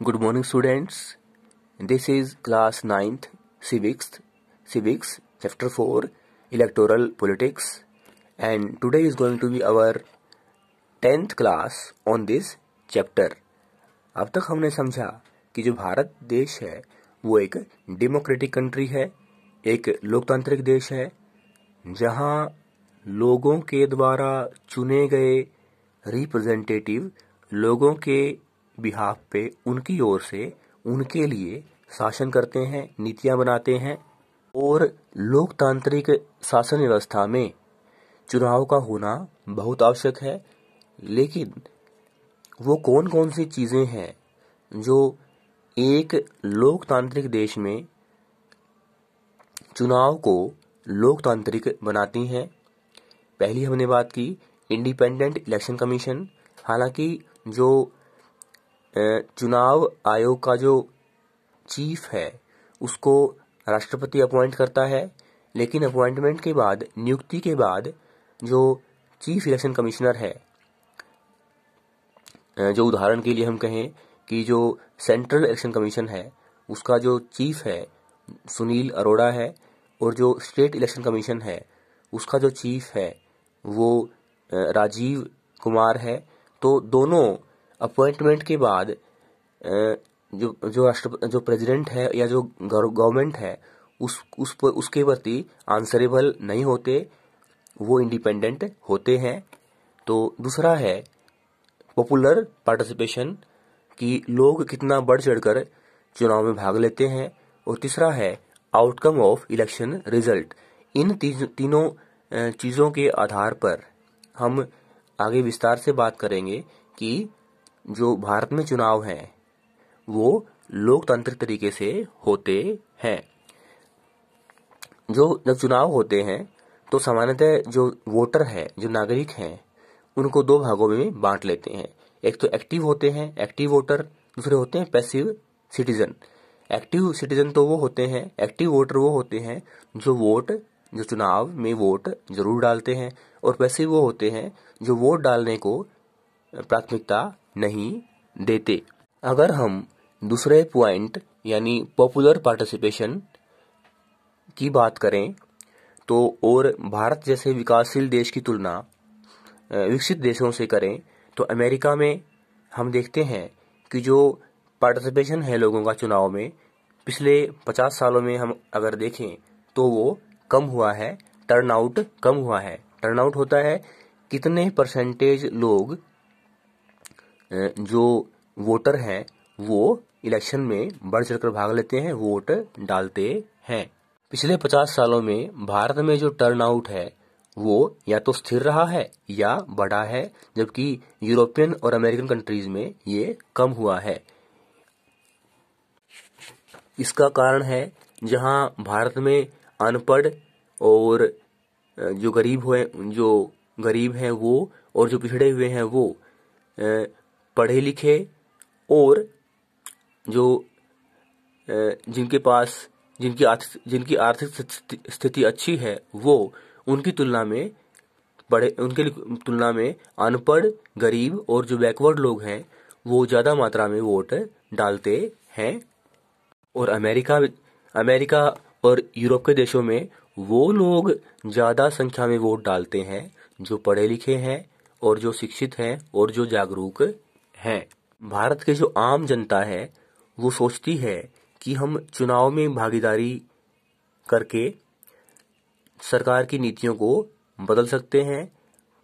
Good morning, students. This is class 9th Civics, Chapter 4, Electoral Politics, and today is going to be our 10th class on this chapter. अब तक हमने समझा कि जो भारत देश है वो एक डेमोक्रेटिक कंट्री है, एक लोकतांत्रिक देश है, जहां लोगों के द्वारा चुने गए रिप्रेजेंटेटिव लोगों के बिहाफ पे उनकी ओर से उनके लिए शासन करते हैं, नीतियां बनाते हैं। और लोकतांत्रिक शासन व्यवस्था में चुनाव का होना बहुत आवश्यक है। लेकिन वो कौन कौन सी चीजें हैं जो एक लोकतांत्रिक देश में चुनाव को लोकतांत्रिक बनाती हैं? पहली हमने बात की इंडिपेंडेंट इलेक्शन कमीशन। हालांकि जो चुनाव आयोग का जो चीफ है उसको राष्ट्रपति अपॉइंट करता है, लेकिन अपॉइंटमेंट के बाद, नियुक्ति के बाद जो चीफ इलेक्शन कमिश्नर है, जो उदाहरण के लिए हम कहें कि जो सेंट्रल इलेक्शन कमीशन है उसका जो चीफ है सुनील अरोड़ा है, और जो स्टेट इलेक्शन कमीशन है उसका जो चीफ है वो राजीव कुमार है। तो दोनों अपॉइंटमेंट के बाद जो प्रेसिडेंट है या जो गवर्नमेंट है उसके प्रति आंसरेबल नहीं होते, वो इंडिपेंडेंट होते हैं। तो दूसरा है पॉपुलर पार्टिसिपेशन, कि लोग कितना बढ़ चढ़कर चुनाव में भाग लेते हैं। और तीसरा है आउटकम ऑफ इलेक्शन रिजल्ट। इन तीनों चीजों के आधार पर हम आगे विस्तार से बात करेंगे कि जो भारत में चुनाव हैं वो लोकतांत्रिक तरीके से होते हैं। जब चुनाव होते हैं तो सामान्यतः जो वोटर है, जो नागरिक हैं, उनको दो भागों में बांट लेते हैं। एक तो एक्टिव होते हैं, एक्टिव वोटर, दूसरे होते हैं पैसिव सिटीजन। एक्टिव सिटीजन तो वो होते हैं, एक्टिव वोटर वो होते हैं जो चुनाव में वोट जरूर डालते हैं, और पैसिव वो होते हैं जो वोट डालने को प्राथमिकता नहीं देते। अगर हम दूसरे पॉइंट यानी पॉपुलर पार्टिसिपेशन की बात करें तो, और भारत जैसे विकासशील देश की तुलना विकसित देशों से करें तो अमेरिका में हम देखते हैं कि जो पार्टिसिपेशन है लोगों का चुनाव में, पिछले 50 सालों में हम अगर देखें तो वो कम हुआ है, टर्नआउट कम हुआ है। टर्नआउट होता है कितने परसेंटेज लोग जो वोटर हैं वो इलेक्शन में बढ़ चढ़कर भाग लेते हैं, वोट डालते हैं। पिछले 50 सालों में भारत में जो टर्नआउट है वो या तो स्थिर रहा है या बढ़ा है, जबकि यूरोपियन और अमेरिकन कंट्रीज में ये कम हुआ है। इसका कारण है जहां भारत में अनपढ़ और जो गरीब हैं वो, और जो पिछड़े हुए हैं वो पढ़े लिखे, और जो जिनकी आर्थिक स्थिति अच्छी है वो उनकी तुलना में अनपढ़, गरीब और जो बैकवर्ड लोग हैं वो ज्यादा मात्रा में वोट डालते हैं। और अमेरिका और यूरोप के देशों में वो लोग ज्यादा संख्या में वोट डालते हैं जो पढ़े लिखे हैं और जो शिक्षित हैं और जो जागरूक हैं। भारत के जो आम जनता है वो सोचती है कि हम चुनाव में भागीदारी करके सरकार की नीतियों को बदल सकते हैं,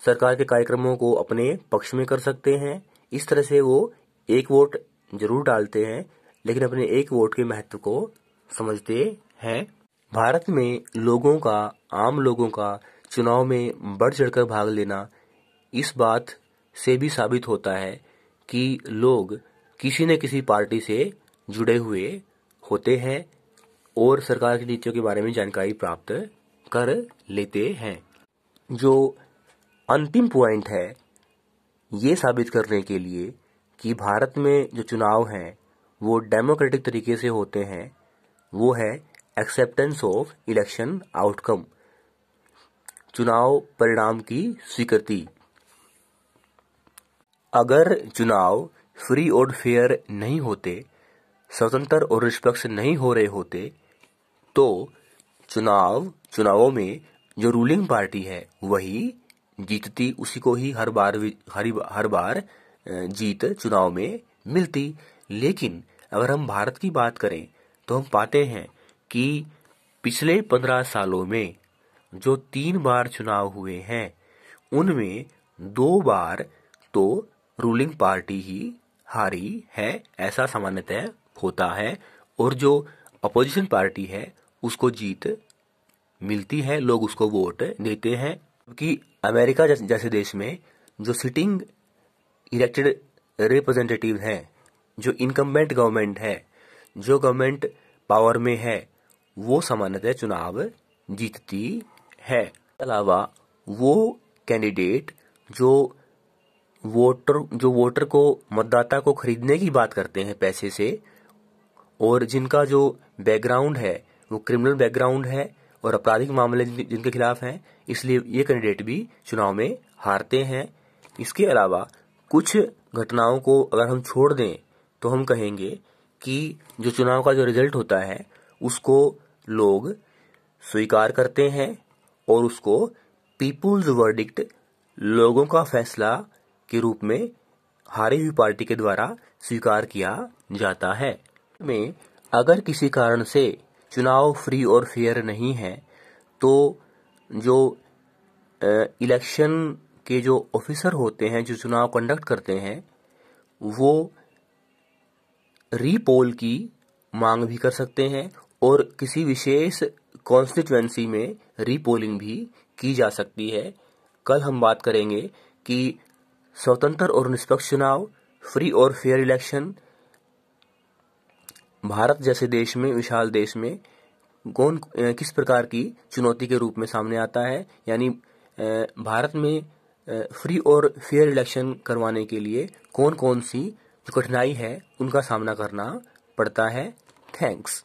सरकार के कार्यक्रमों को अपने पक्ष में कर सकते हैं। इस तरह से वो एक वोट जरूर डालते हैं, लेकिन अपने एक वोट के महत्व को समझते हैं। भारत में आम लोगों का चुनाव में बढ़ चढ़कर भाग लेना इस बात से भी साबित होता है कि लोग किसी न किसी पार्टी से जुड़े हुए होते हैं और सरकार की नीतियों के बारे में जानकारी प्राप्त कर लेते हैं। जो अंतिम पॉइंट है ये साबित करने के लिए कि भारत में जो चुनाव हैं वो डेमोक्रेटिक तरीके से होते हैं, वो है एक्सेप्टेंस ऑफ इलेक्शन आउटकम, चुनाव परिणाम की स्वीकृति। अगर चुनाव फ्री और फेयर नहीं होते, स्वतंत्र और निष्पक्ष नहीं हो रहे होते, तो चुनावों में जो रूलिंग पार्टी है वही जीतती, उसी को ही हर बार जीत चुनाव में मिलती। लेकिन अगर हम भारत की बात करें तो हम पाते हैं कि पिछले 15 सालों में जो 3 बार चुनाव हुए हैं उनमें 2 बार तो रूलिंग पार्टी ही हारी है, ऐसा सामान्यतः होता है, और जो अपोजिशन पार्टी है उसको जीत मिलती है, लोग उसको वोट देते हैं। क्योंकि अमेरिका जैसे देश में जो सिटिंग इलेक्टेड रिप्रेजेंटेटिव हैं, जो इनकम्बेंट गवर्नमेंट है, जो गवर्नमेंट पावर में है, वो सामान्यतः चुनाव जीतती है। इसके अलावा वो कैंडिडेट जो वोटर को, मतदाता को खरीदने की बात करते हैं पैसे से, और जिनका जो बैकग्राउंड है वो क्रिमिनल बैकग्राउंड है और आपराधिक मामले जिनके खिलाफ हैं, इसलिए ये कैंडिडेट भी चुनाव में हारते हैं। इसके अलावा कुछ घटनाओं को अगर हम छोड़ दें तो हम कहेंगे कि जो चुनाव का जो रिजल्ट होता है उसको लोग स्वीकार करते हैं और उसको पीपुल्स वर्डिक्ट, लोगों का फैसला के रूप में हारी हुई पार्टी के द्वारा स्वीकार किया जाता है। में अगर किसी कारण से चुनाव फ्री और फेयर नहीं है तो जो इलेक्शन के जो ऑफिसर होते हैं, जो चुनाव कंडक्ट करते हैं, वो रीपोल की मांग भी कर सकते हैं और किसी विशेष कॉन्स्टिट्यूएंसी में रीपोलिंग भी की जा सकती है। कल हम बात करेंगे कि स्वतंत्र और निष्पक्ष चुनाव, फ्री और फेयर इलेक्शन भारत जैसे देश में, विशाल देश में किस प्रकार की चुनौती के रूप में सामने आता है। यानी भारत में फ्री और फेयर इलेक्शन करवाने के लिए कौन कौन सी जो कठिनाई है उनका सामना करना पड़ता है। थैंक्स।